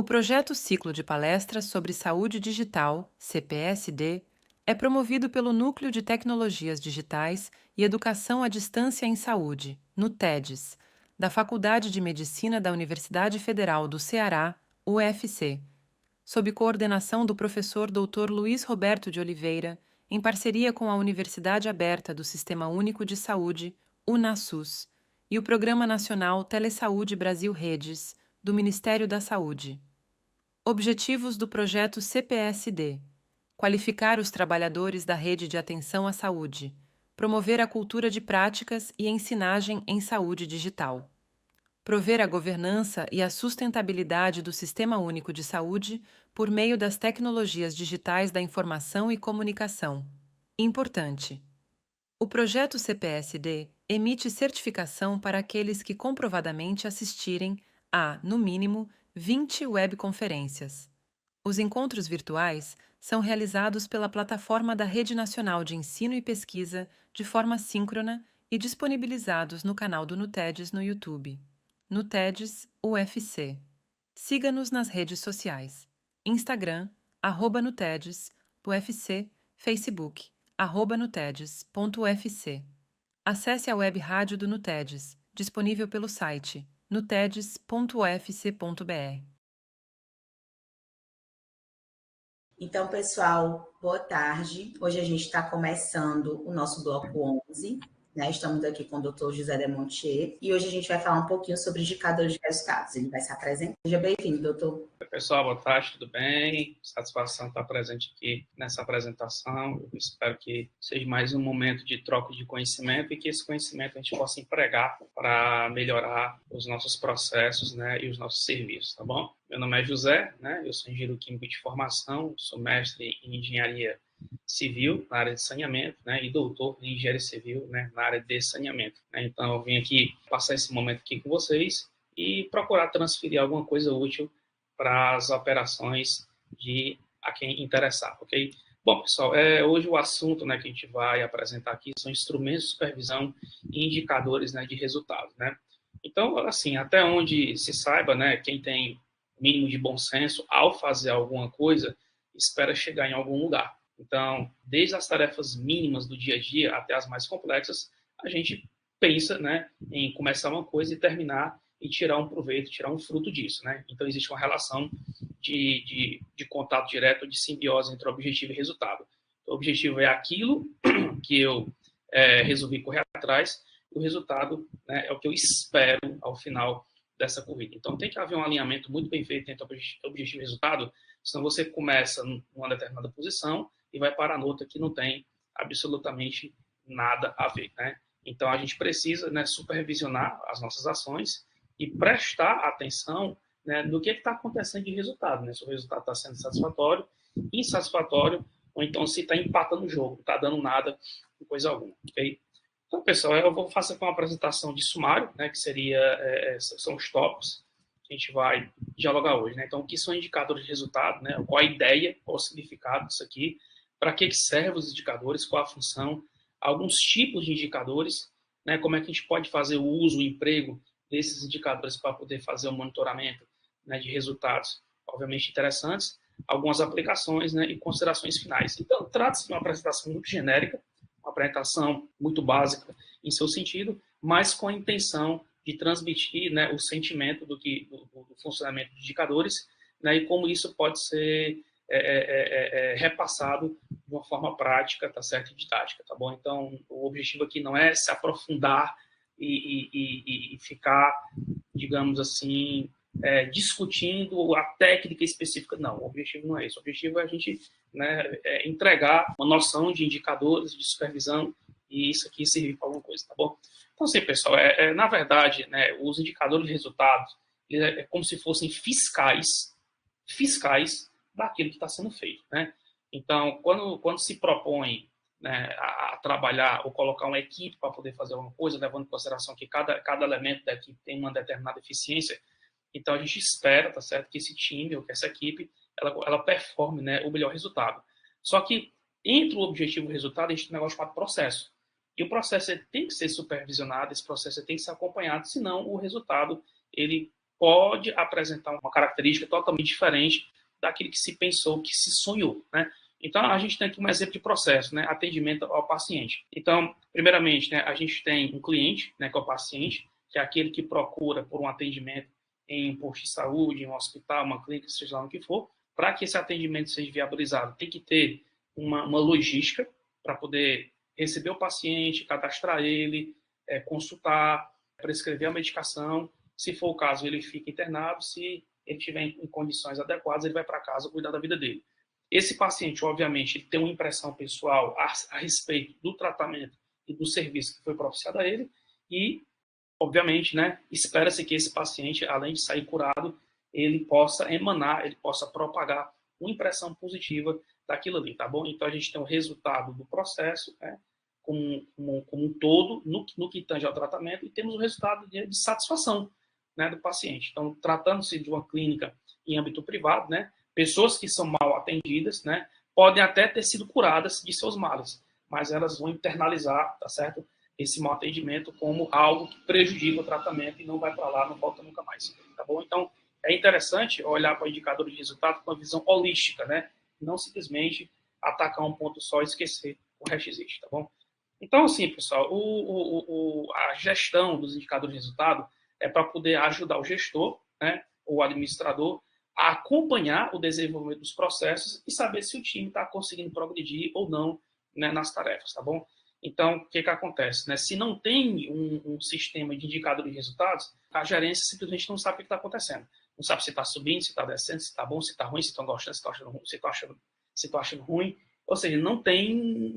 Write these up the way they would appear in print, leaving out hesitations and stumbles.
O projeto Ciclo de Palestras sobre Saúde Digital, CPSD, é promovido pelo Núcleo de Tecnologias Digitais e Educação à Distância em Saúde, NUTEDES, da Faculdade de Medicina da Universidade Federal do Ceará, UFC, sob coordenação do professor Dr. Luiz Roberto de Oliveira, em parceria com a Universidade Aberta do Sistema Único de Saúde, UNASUS, e o Programa Nacional Telesaúde Brasil Redes, do Ministério da Saúde. Objetivos do projeto CPSD: qualificar os trabalhadores da rede de atenção à saúde, promover a cultura de práticas e ensinagem em saúde digital, prover a governança e a sustentabilidade do Sistema Único de Saúde por meio das tecnologias digitais da informação e comunicação. Importante: o projeto CPSD emite certificação para aqueles que comprovadamente assistirem a, no mínimo, 20 webconferências. Os encontros virtuais são realizados pela plataforma da Rede Nacional de Ensino e Pesquisa de forma síncrona e disponibilizados no canal do NUTEDES no YouTube. NUTEDES UFC. Siga-nos nas redes sociais: Instagram, @NUTEDES, UFC, Facebook, @nutedes.ufc. Acesse a web rádio do NUTEDES, disponível pelo site nutedes.ufc.br. Então, pessoal, boa tarde. Hoje a gente está começando o nosso bloco 11, né? Estamos aqui com o Dr. José Demontier e hoje a gente vai falar um pouquinho sobre indicadores de resultados. Ele vai se apresentar. Seja bem-vindo, doutor. Oi, pessoal, boa tarde, tudo bem? Satisfação estar presente aqui nessa apresentação. Eu espero que seja mais um momento de troca de conhecimento e que esse conhecimento a gente possa empregar para melhorar os nossos processos, né, e os nossos serviços, tá bom? Meu nome é José, né? Eu sou engenheiro químico de formação, sou mestre em engenharia civil na área de saneamento, né, e doutor em engenharia civil, né, na área de saneamento, né? Então, eu vim aqui passar esse momento aqui com vocês e procurar transferir alguma coisa útil para as operações de a quem interessar, ok? Bom, pessoal, hoje o assunto, né, que a gente vai apresentar aqui são instrumentos de supervisão e indicadores, né, de resultado, né? Então, assim, até onde se saiba, né, quem tem mínimo de bom senso ao fazer alguma coisa, espera chegar em algum lugar. Então, desde as tarefas mínimas do dia a dia até as mais complexas, a gente pensa, né, em começar uma coisa e terminar e tirar um proveito, tirar um fruto disso, né? Então, existe uma relação de contato direto, de simbiose entre objetivo e resultado. O objetivo é aquilo que eu resolvi correr atrás, e o resultado, né, é o que eu espero ao final dessa corrida. Então, tem que haver um alinhamento muito bem feito entre objetivo e resultado, senão você começa numa determinada posição e vai parar noutra que não tem absolutamente nada a ver, né? Então, a gente precisa, né, supervisionar as nossas ações e prestar atenção, né, no que está acontecendo de resultado, né? Se o resultado está sendo satisfatório, insatisfatório, ou então se está empatando o jogo, não está dando nada, coisa alguma, ok? Então, pessoal, eu vou fazer uma apresentação de sumário, né, que são os tópicos que a gente vai dialogar hoje, né? Então, o que são indicadores de resultado, né? Qual a ideia, qual o significado disso aqui, para que servem os indicadores, qual a função, alguns tipos de indicadores, né? Como é que a gente pode fazer o uso, o emprego desses indicadores para poder fazer o monitoramento, né, de resultados, obviamente interessantes, algumas aplicações, né, e considerações finais. Então, trata-se de uma apresentação muito genérica, uma apresentação muito básica em seu sentido, mas com a intenção de transmitir, né, o sentimento do funcionamento de indicadores, né, e como isso pode ser repassado de uma forma prática, tá certo, e didática, tá bom? Então, o objetivo aqui não é se aprofundar e ficar, digamos assim, discutindo a técnica específica. Não, o objetivo não é esse. O objetivo é a gente, né, entregar uma noção de indicadores, de supervisão, e isso aqui servir para alguma coisa, tá bom? Então, assim, pessoal, na verdade, né, os indicadores de resultados é como se fossem fiscais daquilo que está sendo feito, né? Então, quando se propõe, né, a trabalhar ou colocar uma equipe para poder fazer alguma coisa, levando em consideração que cada elemento da equipe tem uma determinada eficiência, então a gente espera, tá certo, que esse time ou que essa equipe ela performe, né, o melhor resultado. Só que entre o objetivo e o resultado, a gente tem um negócio chamado processo. E o processo tem que ser supervisionado, esse processo tem que ser acompanhado, senão o resultado ele pode apresentar uma característica totalmente diferente daquilo que se pensou, que se sonhou, né? Então, a gente tem aqui um exemplo de processo, né? Atendimento ao paciente. Então, primeiramente, né, a gente tem um cliente, né, que é o paciente, que é aquele que procura por um atendimento em um posto de saúde, em um hospital, uma clínica, seja lá no que for. Para que esse atendimento seja viabilizado, tem que ter uma logística para poder receber o paciente, cadastrar ele, consultar, prescrever a medicação. Se for o caso, ele fica internado. Se ele estiver em condições adequadas, ele vai para casa cuidar da vida dele. Esse paciente, obviamente, ele tem uma impressão pessoal a respeito do tratamento e do serviço que foi propiciado a ele e, obviamente, né, espera-se que esse paciente, além de sair curado, ele possa emanar, ele possa propagar uma impressão positiva daquilo ali, tá bom? Então, a gente tem o resultado do processo, né, como um todo, no que tange ao tratamento, e temos o resultado de satisfação, né, do paciente. Então, tratando-se de uma clínica em âmbito privado, né, pessoas que são mal atendidas, né, podem até ter sido curadas de seus males, mas elas vão internalizar, tá certo? Esse mau atendimento como algo que prejudica o tratamento e não vai para lá, não volta nunca mais, tá bom? Então, é interessante olhar para o indicador de resultado com uma visão holística, né? Não simplesmente atacar um ponto só e esquecer o resto existe, tá bom? Então, assim, pessoal, a gestão dos indicadores de resultado é para poder ajudar o gestor, né, ou o administrador, a acompanhar o desenvolvimento dos processos e saber se o time está conseguindo progredir ou não, né, nas tarefas, tá bom? Então, o que acontece? Né? Se não tem um sistema de indicador de resultados, a gerência simplesmente não sabe o que está acontecendo. Não sabe se está subindo, se está descendo, se está bom, se está ruim, se estão gostando, se estão achando ruim, se estão achando ruim. Ou seja, não tem.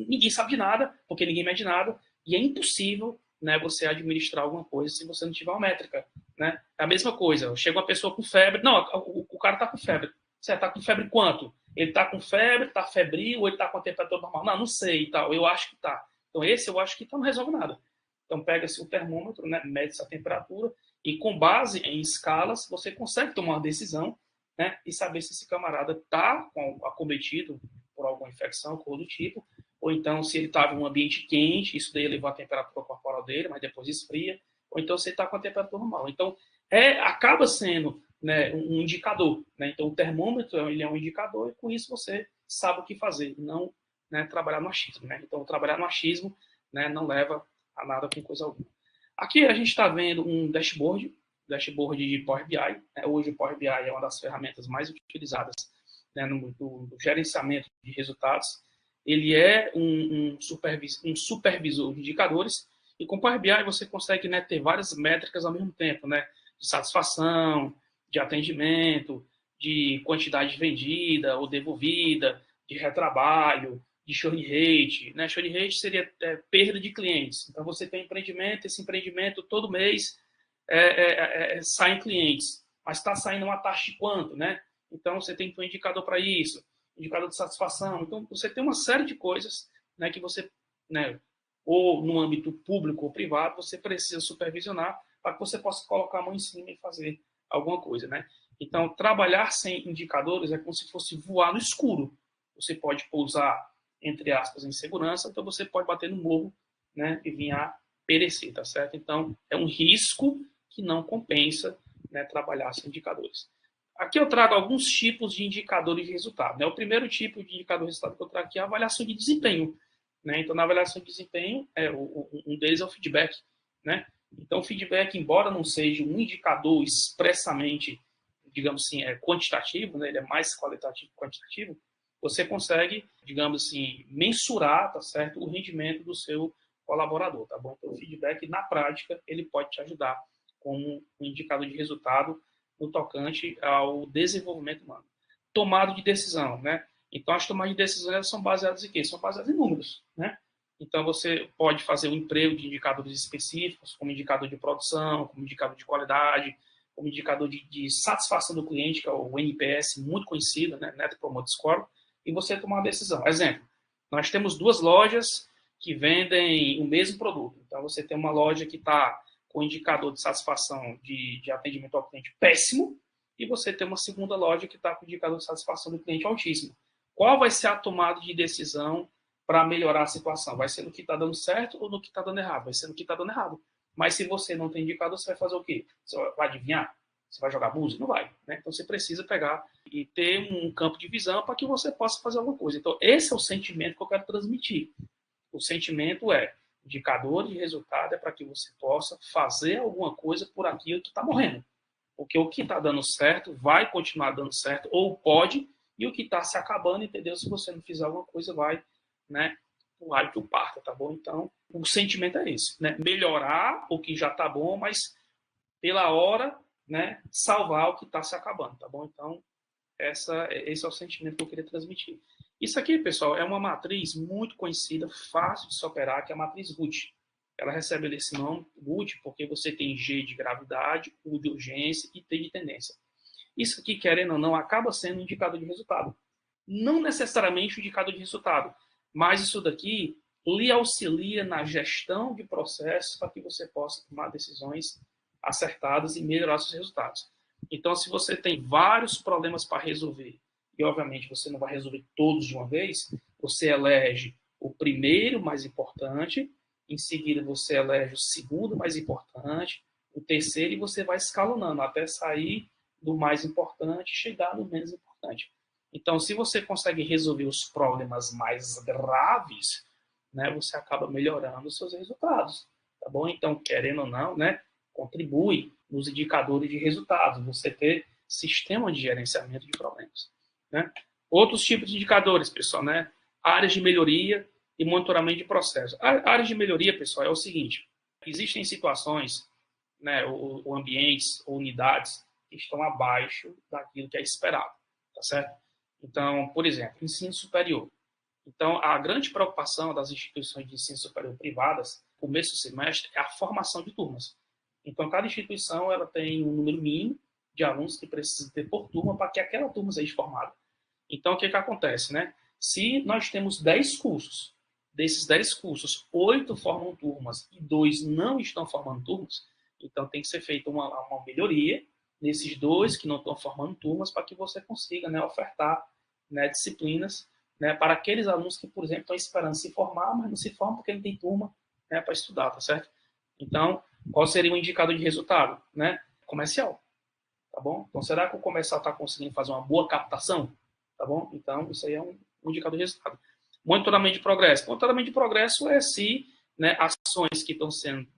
Ninguém sabe de nada, porque ninguém mede nada, e é impossível, né, você administrar alguma coisa se você não tiver uma métrica. Né? É a mesma coisa. Chega uma pessoa com febre. Não, o cara está com febre. Você está com febre quanto? Ele está com febre, está febril, ou ele está com a temperatura normal? Não, não sei e tal. Eu acho que está. Então, esse eu acho que não resolve nada. Então, pega-se o termômetro, né, mede-se a temperatura, e com base em escalas, você consegue tomar uma decisão, né, e saber se esse camarada está acometido por alguma infecção, coisa do tipo, ou então se ele estava em um ambiente quente, isso daí elevou a temperatura corporal dele, mas depois esfria, ou então se ele está com a temperatura normal. Então, acaba sendo, né, um indicador. Né? Então, o termômetro ele é um indicador e com isso você sabe o que fazer, não, né, trabalhar no achismo. Né? Então, trabalhar no achismo, né, não leva a nada com coisa alguma. Aqui a gente está vendo um dashboard de Power BI. Né? Hoje o Power BI é uma das ferramentas mais utilizadas, né, no gerenciamento de resultados. Ele é um supervisor de indicadores, e com o Power BI você consegue, né, ter várias métricas ao mesmo tempo, né, de satisfação, de atendimento, de quantidade vendida ou devolvida, de retrabalho, de churn rate. Né? Churn rate seria perda de clientes. Então, você tem um empreendimento, esse empreendimento todo mês saem clientes, mas está saindo uma taxa de quanto, né? Então, você tem que ter um indicador para isso, indicador de satisfação. Então, você tem uma série de coisas, né, que você, né, ou no âmbito público ou privado, você precisa supervisionar para que você possa colocar a mão em cima e fazer alguma coisa, né? Então, trabalhar sem indicadores é como se fosse voar no escuro. Você pode pousar, entre aspas, em segurança, então você pode bater no morro, né, e vir a perecer, tá certo? Então, é um risco que não compensa, né, trabalhar sem indicadores. Aqui eu trago alguns tipos de indicadores de resultado. Né? O primeiro tipo de indicador de resultado que eu trago aqui é a avaliação de desempenho. Né? Então, na avaliação de desempenho, um deles é o feedback. Né? Então, o feedback, embora não seja um indicador expressamente, digamos assim, quantitativo, né? Ele é mais qualitativo que quantitativo, você consegue, digamos assim, mensurar, tá certo, o rendimento do seu colaborador. Tá bom? Então, o feedback, na prática, ele pode te ajudar como um indicador de resultado no tocante ao desenvolvimento humano. Tomada de decisão, né? Então, as tomadas de decisão são baseadas em quê? São baseadas em números, né? Então, você pode fazer um emprego de indicadores específicos, como indicador de produção, como indicador de qualidade, como indicador de satisfação do cliente, que é o NPS, muito conhecido, né? Net Promoter Score, e você tomar uma decisão. Exemplo, nós temos duas lojas que vendem o mesmo produto. Então, você tem uma loja que está com indicador de satisfação de atendimento ao cliente péssimo, e você tem uma segunda loja que está com indicador de satisfação do cliente altíssimo. Qual vai ser a tomada de decisão para melhorar a situação? Vai ser no que está dando certo ou no que está dando errado? Vai ser no que está dando errado. Mas se você não tem indicador, você vai fazer o quê? Você vai adivinhar? Você vai jogar búzio? Não vai, né? Então você precisa pegar e ter um campo de visão para que você possa fazer alguma coisa. Então esse é o sentimento que eu quero transmitir. O sentimento é indicador de resultado é para que você possa fazer alguma coisa por aquilo que está morrendo. Porque o que está dando certo vai continuar dando certo, ou pode, e o que está se acabando, entendeu? Se você não fizer alguma coisa, vai, né, o raio que o parta, tá bom? Então, o sentimento é esse, né? Melhorar o que já está bom, mas pela hora, né, salvar o que está se acabando, tá bom? Então, esse é o sentimento que eu queria transmitir. Isso aqui, pessoal, é uma matriz muito conhecida, fácil de se operar, que é a matriz Gucci. Ela recebe esse nome, Gucci, porque você tem G de gravidade, U de urgência e T de tendência. Isso aqui, querendo ou não, acaba sendo um indicador de resultado. Não necessariamente um indicador de resultado, mas isso daqui lhe auxilia na gestão de processos para que você possa tomar decisões acertadas e melhorar seus resultados. Então, se você tem vários problemas para resolver, e obviamente você não vai resolver todos de uma vez, você elege o primeiro mais importante, em seguida você elege o segundo mais importante, o terceiro, e você vai escalonando até sair do mais importante e chegar no menos importante. Então, se você consegue resolver os problemas mais graves, né, você acaba melhorando os seus resultados, tá bom? Então, querendo ou não, né, contribui nos indicadores de resultados, você ter sistema de gerenciamento de problemas, né? Outros tipos de indicadores, pessoal, né? Áreas de melhoria e monitoramento de processo. Áreas de melhoria, pessoal, é o seguinte: existem situações, né, ou ambientes ou unidades que estão abaixo daquilo que é esperado, tá certo? Então, por exemplo, ensino superior. Então, a grande preocupação das instituições de ensino superior privadas, no começo do semestre, é a formação de turmas. Então, cada instituição ela tem um número mínimo de alunos que precisa ter por turma para que aquela turma seja formada. Então, o que acontece, né? Se nós temos 10 cursos, desses 10 cursos, 8 formam turmas e 2 não estão formando turmas, então tem que ser feita uma melhoria nesses 2 que não estão formando turmas para que você consiga, né, ofertar, né, disciplinas, né, para aqueles alunos que, por exemplo, estão esperando se formar, mas não se formam porque não tem turma, né, para estudar, tá certo? Então, qual seria o indicador de resultado, né? Comercial, tá bom? Então, será que o comercial está conseguindo fazer uma boa captação, tá bom? Então, isso aí é um indicador de resultado. Monitoramento de progresso. Monitoramento de progresso é se, né, ações que estão sendo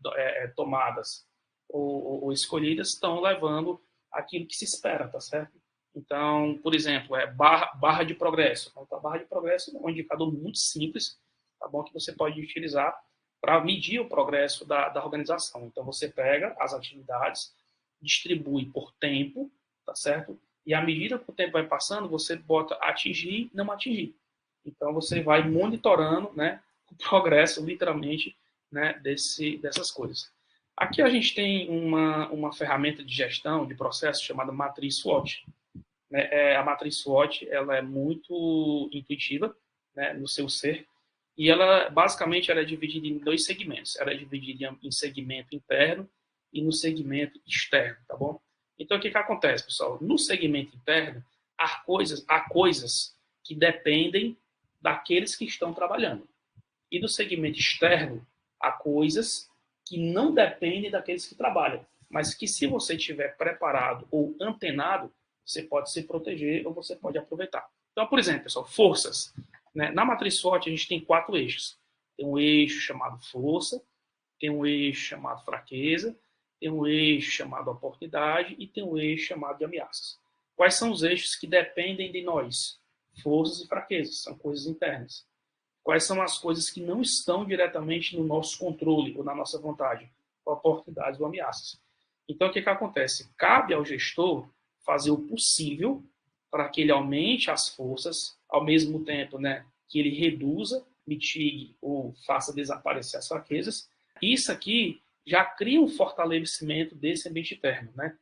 tomadas ou escolhidas estão levando aquilo que se espera, tá certo? Então, por exemplo, barra de progresso. Então, a barra de progresso é um indicador muito simples, tá bom? Que você pode utilizar para medir o progresso da organização. Então, você pega as atividades, distribui por tempo, tá certo? E à medida que o tempo vai passando, você bota atingir, não atingir. Então, você vai monitorando, né, o progresso, literalmente, né, dessas coisas. Aqui a gente tem uma ferramenta de gestão de processo chamada matriz SWOT. A matriz SWOT ela é muito intuitiva, né, no seu ser, e ela basicamente ela é dividida em 2 segmentos. Ela é dividida em segmento interno e no segmento externo, tá bom? Então o que acontece, pessoal? No segmento interno há coisas que dependem daqueles que estão trabalhando. E no segmento externo há coisas que não dependem daqueles que trabalham, mas que se você estiver preparado ou antenado, você pode se proteger ou você pode aproveitar. Então, por exemplo, pessoal, forças. Né? Na matriz SWOT, a gente tem 4 eixos. Tem um eixo chamado força, tem um eixo chamado fraqueza, tem um eixo chamado oportunidade e tem um eixo chamado de ameaças. Quais são os eixos que dependem de nós? Forças e fraquezas, são coisas internas. Quais são as coisas que não estão diretamente no nosso controle ou na nossa vontade? Oportunidades ou ameaças. Então, o que acontece? Cabe ao gestor fazer o possível para que ele aumente as forças, ao mesmo tempo, né, que ele reduza, mitigue ou faça desaparecer as fraquezas. Isso aqui já cria um fortalecimento desse ambiente interno, né?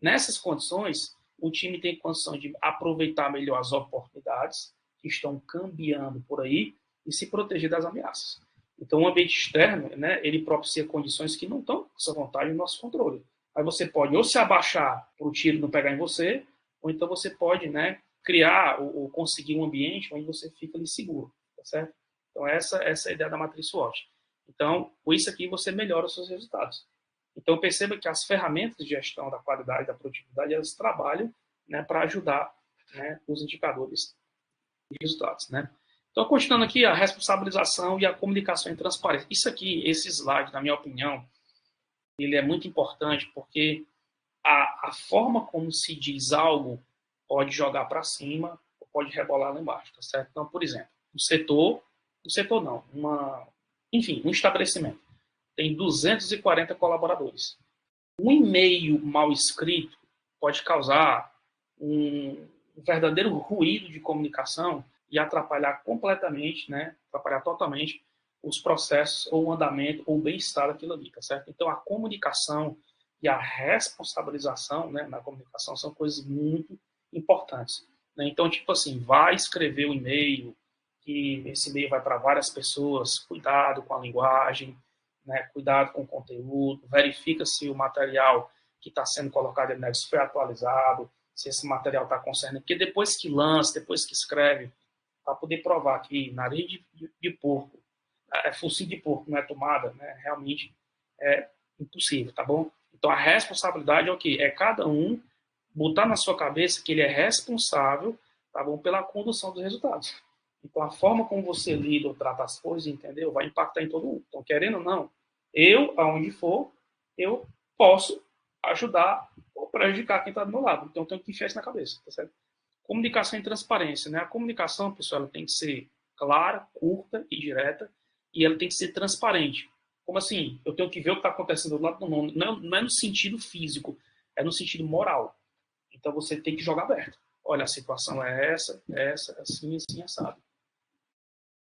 Nessas condições, o time tem condição de aproveitar melhor as oportunidades que estão cambiando por aí e se proteger das ameaças. Então, o ambiente externo, né, ele propicia condições que não estão com essa vontade no nosso controle. Aí você pode ou se abaixar para o tiro não pegar em você, ou então você pode, né, criar ou conseguir um ambiente onde você fica ali seguro, tá certo? Então, essa é a ideia da matriz SWOT. Então, com isso aqui, você melhora os seus resultados. Então, perceba que as ferramentas de gestão da qualidade e da produtividade, elas trabalham, né, para ajudar, né, os indicadores de resultados, né? Então, continuando aqui, a responsabilização e a comunicação em transparência. Isso aqui, esse slide, na minha opinião, ele é muito importante porque a forma como se diz algo pode jogar para cima ou pode rebolar lá embaixo, tá certo? Então, por exemplo, um setor não, enfim, um estabelecimento tem 240 colaboradores. Um e-mail mal escrito pode causar um verdadeiro ruído de comunicação e atrapalhar completamente, né, atrapalhar totalmente os processos ou o andamento ou o bem-estar daquilo ali, tá certo? Então, a comunicação e a responsabilização, né, na comunicação são coisas muito importantes, né? Então, tipo assim, vai escrever o e-mail, que esse e-mail vai para várias pessoas, cuidado com a linguagem, né, cuidado com o conteúdo, verifica se o material que está sendo colocado ali foi atualizado, se esse material está concernendo, porque depois que lança, depois que escreve, para poder provar que nariz de porco, focinho de porco não é tomada, né, realmente é impossível, tá bom? Então, a responsabilidade é o quê? É cada um botar na sua cabeça que ele é responsável, tá bom, pela condução dos resultados. Então, a forma como você lida ou trata as coisas, entendeu? Vai impactar em todo mundo. Então, querendo ou não, eu, aonde for, eu posso ajudar ou prejudicar quem está do meu lado. Então, eu tenho que enfiar isso na cabeça, tá certo? Comunicação e transparência, né? A comunicação, pessoal, ela tem que ser clara, curta e direta, e ela tem que ser transparente. Como assim? Eu tenho que ver o que está acontecendo do lado do mundo. Não é no sentido físico, é no sentido moral. Então, você tem que jogar aberto. Olha, a situação é essa, assim, assim, assado.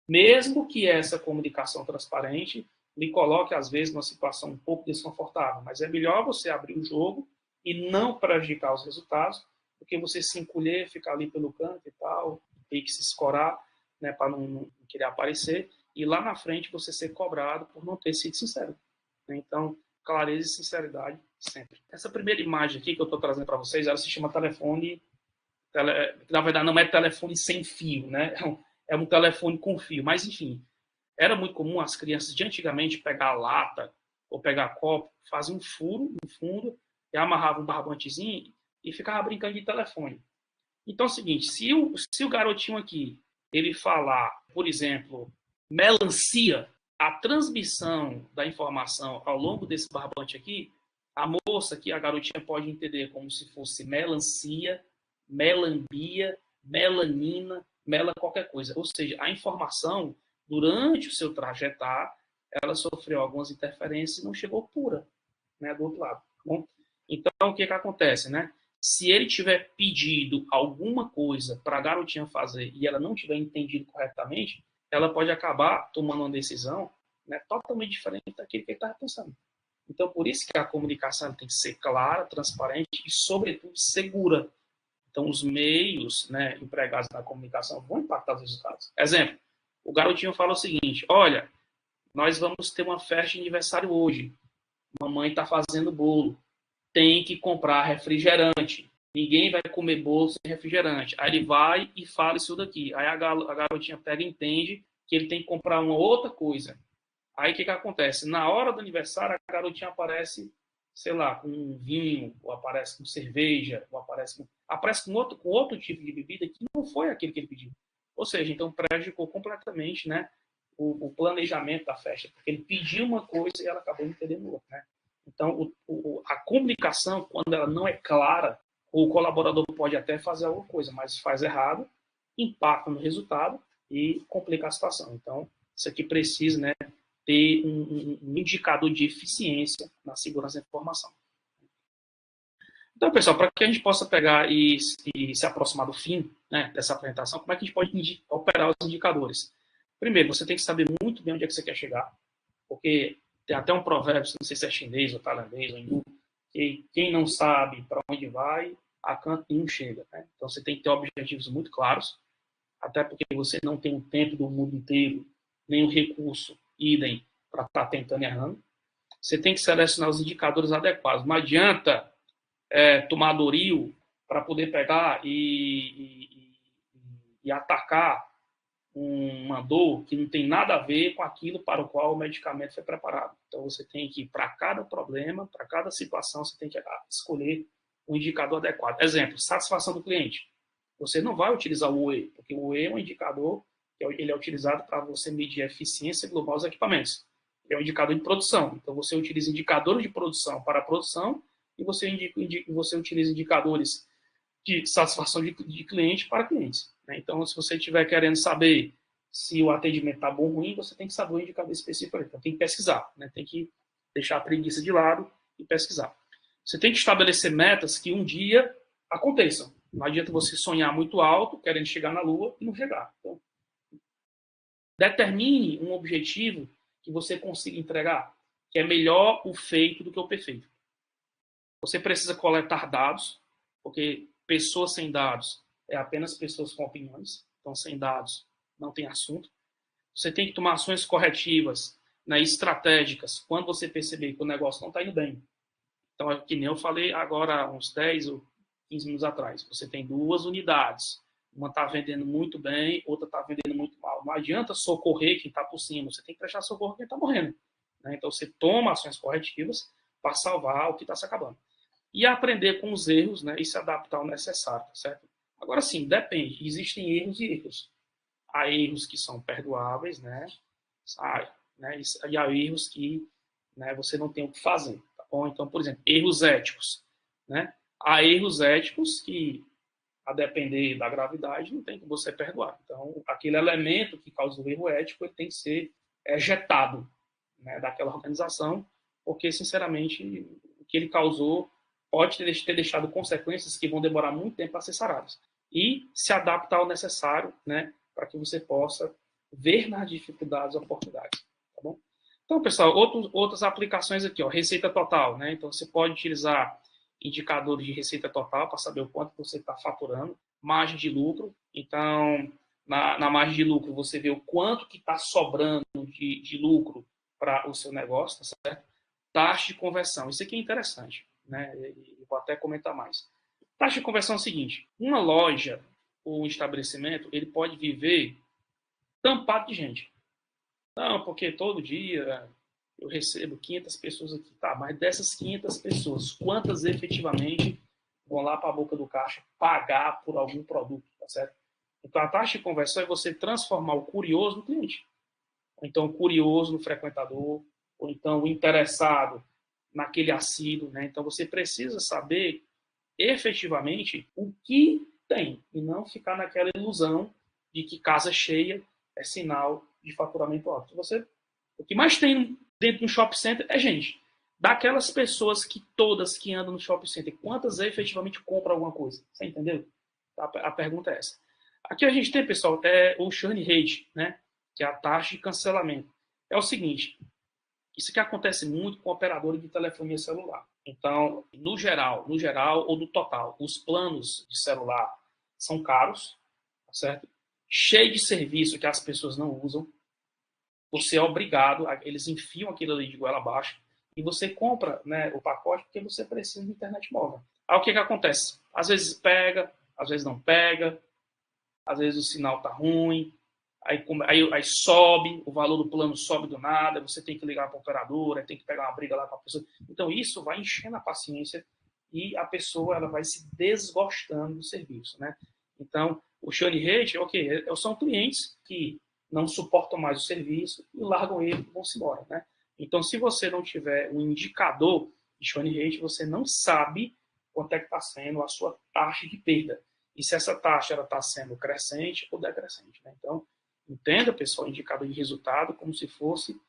Mesmo que essa comunicação transparente lhe coloque, às vezes, numa situação um pouco desconfortável, mas é melhor você abrir o jogo e não prejudicar os resultados do que você se encolher, ficar ali pelo canto e tal, ter que se escorar, né, para não querer aparecer, e lá na frente você ser cobrado por não ter sido sincero. Então, clareza e sinceridade sempre. Essa primeira imagem aqui que eu estou trazendo para vocês, ela se chama telefone, na verdade não é telefone sem fio, né? É um telefone com fio, mas enfim, era muito comum as crianças de antigamente pegar lata ou pegar copo, faziam um furo no fundo e amarravam um barbantezinho e ficava brincando de telefone. Então é o seguinte, se o garotinho aqui, ele falar, por exemplo, melancia, a transmissão da informação ao longo desse barbante aqui, a moça aqui, a garotinha pode entender como se fosse melancia, melambia, melanina, qualquer coisa. Ou seja, a informação, durante o seu trajetar, ela sofreu algumas interferências e não chegou pura, né, do outro lado. Bom, então, o que acontece, né? Se ele tiver pedido alguma coisa para a garotinha fazer e ela não tiver entendido corretamente, ela pode acabar tomando uma decisão, né, totalmente diferente daquilo que ele estava pensando. Então, por isso que a comunicação tem que ser clara, transparente e, sobretudo, segura. Então, os meios, né, empregados na comunicação vão impactar os resultados. Exemplo, o garotinho fala o seguinte, olha, nós vamos ter uma festa de aniversário hoje. Mamãe está fazendo bolo. Tem que comprar refrigerante. Ninguém vai comer bolo sem refrigerante. Aí ele vai e fala isso daqui. Aí a garotinha pega e entende que ele tem que comprar uma outra coisa. Aí o que acontece? Na hora do aniversário, a garotinha aparece, sei lá, com um vinho, ou aparece com cerveja, ou aparece com outro tipo de bebida que não foi aquele que ele pediu. Ou seja, então prejudicou completamente, né, o planejamento da festa, porque ele pediu uma coisa e ela acabou entendendo outra, né? Então, a comunicação, quando ela não é clara, o colaborador pode até fazer alguma coisa, mas faz errado, impacta no resultado e complica a situação. Então, isso aqui precisa, né, ter um indicador de eficiência na segurança da informação. Então, pessoal, para que a gente possa pegar e se aproximar do fim, né, dessa apresentação, como é que a gente pode operar os indicadores? Primeiro, você tem que saber muito bem onde é que você quer chegar, porque tem até um provérbio, não sei se é chinês ou tailandês ou hindu, que quem não sabe para onde vai, a canto nenhum chega. Né? Então, você tem que ter objetivos muito claros, até porque você não tem o tempo do mundo inteiro, nem o recurso, idem, para estar tentando e errando. Você tem que selecionar os indicadores adequados. Não adianta tomar Doril para poder pegar e atacar uma dor que não tem nada a ver com aquilo para o qual o medicamento foi preparado. Então, você tem que, para cada problema, para cada situação, você tem que escolher um indicador adequado. Exemplo, satisfação do cliente. Você não vai utilizar o UE, porque o UE é um indicador que ele é utilizado para você medir a eficiência global dos equipamentos. Ele é um indicador de produção. Então, você utiliza indicadores de produção para a produção e você utiliza indicadores de satisfação de cliente para clientes. Né? Então, se você estiver querendo saber se o atendimento está bom ou ruim, você tem que saber o indicador específico. Então, tem que pesquisar, né? Tem que deixar a preguiça de lado e pesquisar. Você tem que estabelecer metas que um dia aconteçam. Não adianta você sonhar muito alto, querendo chegar na Lua e não chegar. Então, determine um objetivo que você consiga entregar, que é melhor o feito do que o perfeito. Você precisa coletar dados, porque pessoas sem dados é apenas pessoas com opiniões. Então, sem dados, não tem assunto. Você tem que tomar ações corretivas, né, estratégicas, quando você perceber que o negócio não está indo bem. Então, é que nem eu falei agora, uns 10 ou 15 minutos atrás. Você tem 2 unidades. Uma está vendendo muito bem, outra está vendendo muito mal. Não adianta socorrer quem está por cima. Você tem que prestar socorro quem está morrendo. Né? Então, você toma ações corretivas para salvar o que está se acabando. E aprender com os erros, né, e se adaptar ao necessário, tá certo? Agora sim, depende. Existem erros e erros. Há erros que são perdoáveis, né? E há erros que, né, você não tem o que fazer. Tá bom? Então, por exemplo, erros éticos. Né? Há erros éticos que, a depender da gravidade, não tem que você perdoar. Então, aquele elemento que causa o erro ético, ele tem que ser ejetado, né, daquela organização, porque, sinceramente, o que ele causou pode ter deixado consequências que vão demorar muito tempo para ser saradas. E se adaptar ao necessário, né, para que você possa ver nas dificuldades oportunidades. Tá bom? Então, pessoal, outras aplicações aqui, ó, receita total. Né? Então, você pode utilizar indicadores de receita total para saber o quanto você está faturando. Margem de lucro. Então, na margem de lucro, você vê o quanto que está sobrando de lucro para o seu negócio, tá certo? Taxa de conversão. Isso aqui é interessante. Né? Eu vou até comentar mais. Taxa de conversão é o seguinte: uma loja ou um estabelecimento, ele pode viver tampado de gente. Não, porque todo dia eu recebo 500 pessoas aqui. Tá, mas dessas 500 pessoas, quantas efetivamente vão lá para a boca do caixa pagar por algum produto, tá certo? Então, a taxa de conversão é você transformar o curioso no cliente. Ou então, o curioso no frequentador, ou então o interessado naquele assíduo, né? Então, você precisa saber efetivamente o que tem e não ficar naquela ilusão de que casa cheia é sinal de faturamento alto. O que mais tem dentro de um shopping center é gente. Daquelas pessoas que todas que andam no shopping center, quantas efetivamente compram alguma coisa? Você entendeu? A pergunta é essa. Aqui a gente tem, pessoal, o churn rate, né? Que é a taxa de cancelamento. É o seguinte: isso que acontece muito com operadores de telefonia celular. Então, no geral ou no total, os planos de celular são caros, tá certo? Cheio de serviço que as pessoas não usam. Você é obrigado, eles enfiam aquilo ali de goela abaixo e você compra, né, o pacote porque você precisa de internet móvel. Aí o que acontece? Às vezes pega, às vezes não pega, às vezes o sinal está ruim, aí sobe, o valor do plano sobe do nada, você tem que ligar para a operadora, tem que pegar uma briga lá com a pessoa. Então, isso vai enchendo a paciência e a pessoa ela vai se desgostando do serviço. Né? Então, o churn rate são clientes que não suportam mais o serviço e largam ele e vão se embora. Né? Então, se você não tiver um indicador de churn rate, você não sabe quanto é que está sendo a sua taxa de perda. E se essa taxa está sendo crescente ou decrescente. Né? Então, entenda, pessoal, indicador de resultado como se fosse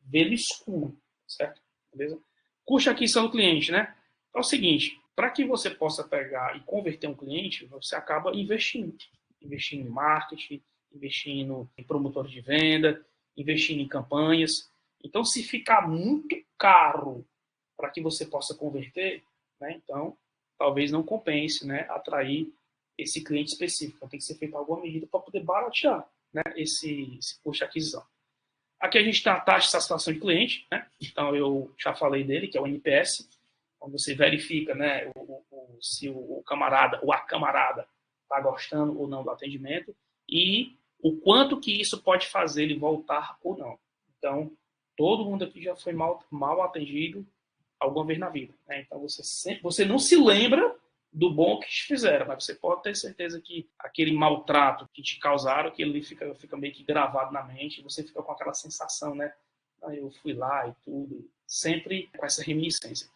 velo escuro, certo? Beleza? Custo de aquisição do cliente, né? É o seguinte: para que você possa pegar e converter um cliente, você acaba investindo em marketing, investindo em promotores de venda, investindo em campanhas. Então, se ficar muito caro para que você possa converter, né? Então, talvez não compense, né, atrair esse cliente específico. Então, tem que ser feita alguma medida para poder baratear, né, esse custo de aquisição. Aqui a gente tem a taxa de satisfação de cliente, né? Então eu já falei dele, que é o NPS, onde você verifica, né, se o camarada ou a camarada está gostando ou não do atendimento. E o quanto que isso pode fazer ele voltar ou não. Então, todo mundo aqui já foi mal atendido alguma vez na vida, né? Então, você não se lembra do bom que te fizeram, mas você pode ter certeza que aquele maltrato que te causaram, que ele fica meio que gravado na mente, e você fica com aquela sensação, né? Ah, eu fui lá e tudo, sempre com essa reminiscência.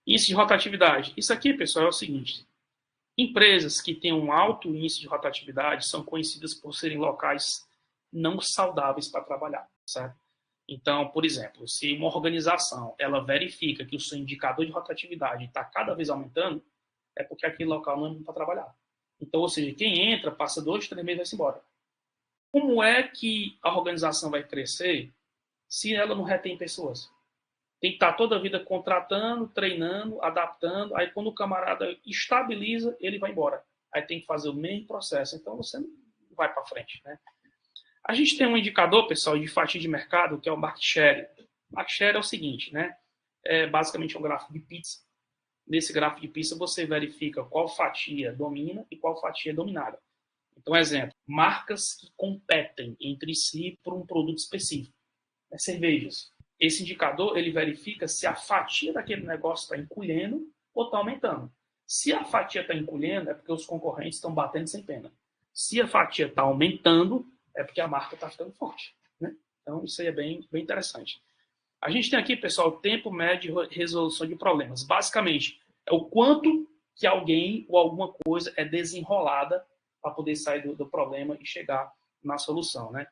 Índice de rotatividade. Isso aqui, pessoal, é o seguinte: empresas que têm um alto índice de rotatividade são conhecidas por serem locais não saudáveis para trabalhar, certo? Então, por exemplo, se uma organização ela verifica que o seu indicador de rotatividade está cada vez aumentando, é porque aquele local não é bom para trabalhar. Então, ou seja, quem entra, passa 2, 3 meses e vai se embora. Como é que a organização vai crescer se ela não retém pessoas? Tem que estar toda a vida contratando, treinando, adaptando. Aí, quando o camarada estabiliza, ele vai embora. Aí tem que fazer o mesmo processo. Então, você não vai para frente, né? A gente tem um indicador, pessoal, de fatia de mercado, que é o market share. Market share é o seguinte, né? É basicamente um gráfico de pizza. Nesse gráfico de pizza, você verifica qual fatia domina e qual fatia é dominada. Então, exemplo, marcas que competem entre si por um produto específico. Cervejas. Esse indicador, ele verifica se a fatia daquele negócio está encolhendo ou está aumentando. Se a fatia está encolhendo, é porque os concorrentes estão batendo sem pena. Se a fatia está aumentando, é porque a marca está ficando forte, né? Então, isso aí é bem interessante. A gente tem aqui, pessoal, o tempo médio de resolução de problemas. Basicamente, é o quanto que alguém ou alguma coisa é desenrolada para poder sair do problema e chegar na solução, né?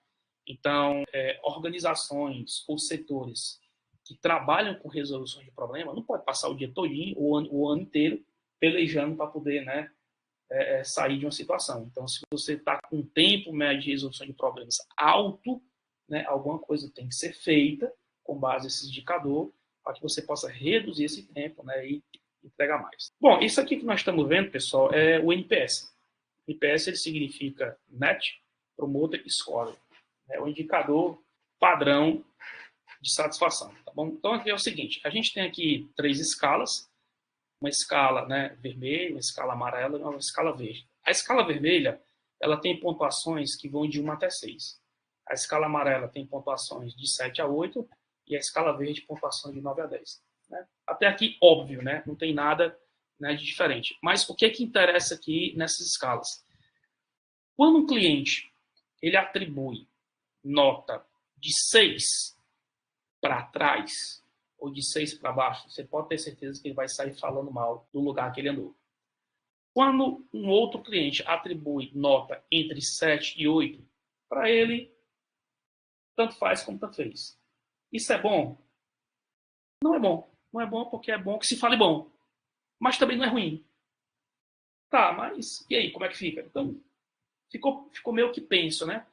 Então, organizações ou setores que trabalham com resolução de problema não pode passar o dia todinho, o ano inteiro, pelejando para poder, né, sair de uma situação. Então, se você está com um tempo médio de resolução de problemas alto, né, alguma coisa tem que ser feita com base nesse indicador para que você possa reduzir esse tempo, né, e entregar mais. Bom, isso aqui que nós estamos vendo, pessoal, é o NPS. O NPS ele significa Net Promoter Score. É o indicador padrão de satisfação, tá bom? Então, aqui é o seguinte, a gente tem aqui 3 escalas, uma escala, né, vermelha, uma escala amarela e uma escala verde. A escala vermelha, ela tem pontuações que vão de 1 até 6. A escala amarela tem pontuações de 7 a 8 e a escala verde pontuação de 9 a 10. Né? Até aqui, óbvio, né? Não tem nada, né, de diferente. Mas o que é que interessa aqui nessas escalas? Quando um cliente ele atribui nota de 6 para trás ou de 6 para baixo, você pode ter certeza que ele vai sair falando mal do lugar que ele andou. Quando um outro cliente atribui nota entre 7 e 8, para ele, tanto faz como tanto fez. Isso é bom? Não é bom. Não é bom porque é bom que se fale bom. Mas também não é ruim. Tá, mas e aí, como é que fica? Então, ficou meio que penso, né?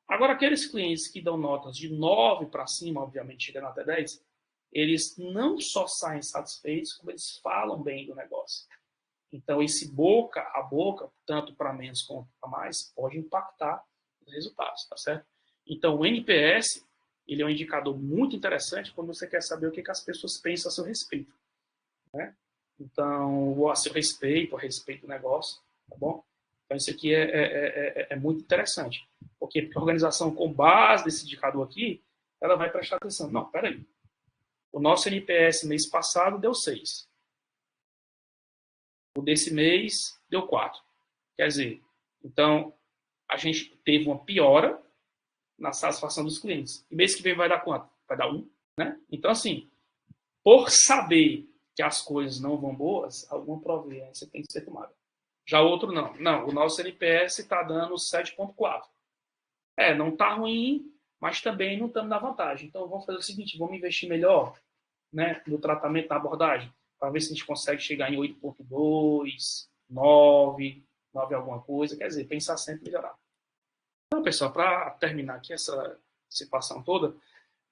Agora, aqueles clientes que dão notas de 9 para cima, obviamente chegando até 10, eles não só saem satisfeitos, como eles falam bem do negócio. Então, esse boca a boca, tanto para menos quanto para mais, pode impactar os resultados, tá certo? Então, o NPS, ele é um indicador muito interessante quando você quer saber o que as pessoas pensam a seu respeito, né? Então, a seu respeito, a respeito do negócio, tá bom? Então, isso aqui é muito interessante. Por quê? Porque a organização, com base nesse indicador aqui, ela vai prestar atenção. Não, peraí. O nosso NPS mês passado deu 6. O desse mês deu 4. Quer dizer, então, a gente teve uma piora na satisfação dos clientes. E mês que vem vai dar quanto? Vai dar 1, né? Então, assim, por saber que as coisas não vão boas, alguma providência tem que ser tomada. Já o outro não. Não, o nosso NPS está dando 7,4. Não está ruim, mas também não estamos na vantagem. Então, vamos fazer o seguinte, vamos investir melhor, né, no tratamento, na abordagem, para ver se a gente consegue chegar em 8,2, 9 alguma coisa. Quer dizer, pensar sempre em melhorar. Então, pessoal, para terminar aqui essa situação toda,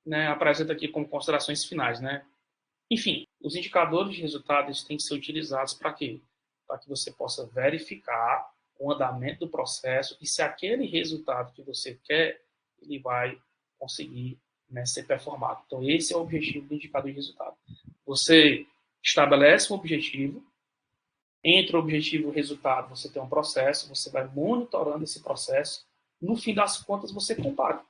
né, apresento aqui como considerações finais, né? Enfim, os indicadores de resultados têm que ser utilizados para quê? Para que você possa verificar o andamento do processo e se aquele resultado que você quer, ele vai conseguir, né, ser performado. Então, esse é o objetivo do indicador de resultado. Você estabelece um objetivo, entre o objetivo e o resultado, você tem um processo, você vai monitorando esse processo, no fim das contas, você compara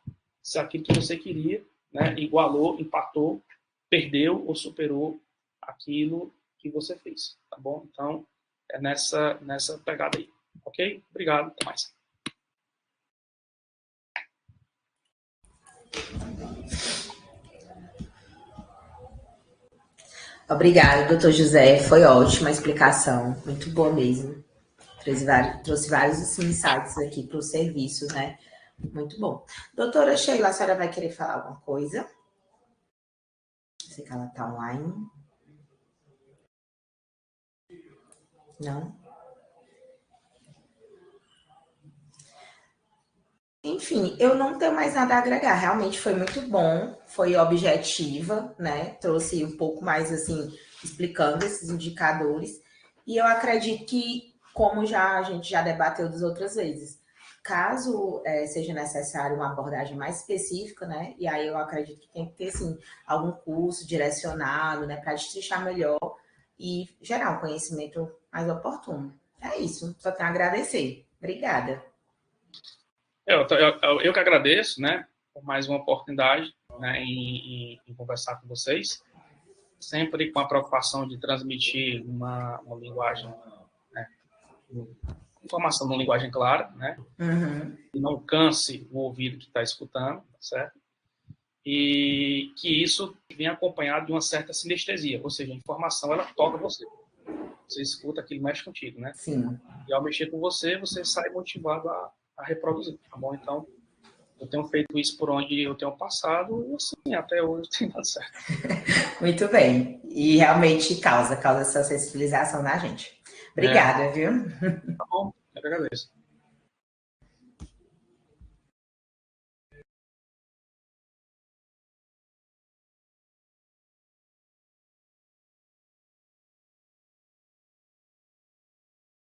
se aquilo que você queria, né, igualou, empatou, perdeu ou superou aquilo que você fez, tá bom? Então, é nessa pegada aí, ok? Obrigado, até mais. Obrigada, doutor José. Foi ótima a explicação. Muito boa mesmo. Trouxe vários insights aqui para o serviço, né? Muito bom. Doutora Sheila, a senhora vai querer falar alguma coisa? Sei que ela está online. Não? Enfim, eu não tenho mais nada a agregar. Realmente foi muito bom, foi objetiva, né? Trouxe um pouco mais assim, explicando esses indicadores. E eu acredito que, como a gente já debateu das outras vezes, caso seja necessário uma abordagem mais específica, né? E aí eu acredito que tem que ter, sim, algum curso direcionado, né? Para destrinchar melhor e gerar um conhecimento mais oportuno. É isso, só tenho a agradecer. Obrigada. Eu que agradeço, né, por mais uma oportunidade, né, em conversar com vocês, sempre com a preocupação de transmitir uma linguagem, né, informação numa linguagem clara, né, que não canse o ouvido que está escutando, tá certo? E que isso vem acompanhado de uma certa sinestesia, ou seja, a informação ela toca você. Você escuta aquilo, mexe contigo, né? Sim. E ao mexer com você, você sai motivado a reproduzir, tá bom? Então, eu tenho feito isso por onde eu tenho passado e, assim, até hoje tem dado certo. Muito bem. E realmente causa essa sensibilização na gente. Obrigada, viu? Tá bom? Eu que agradeço.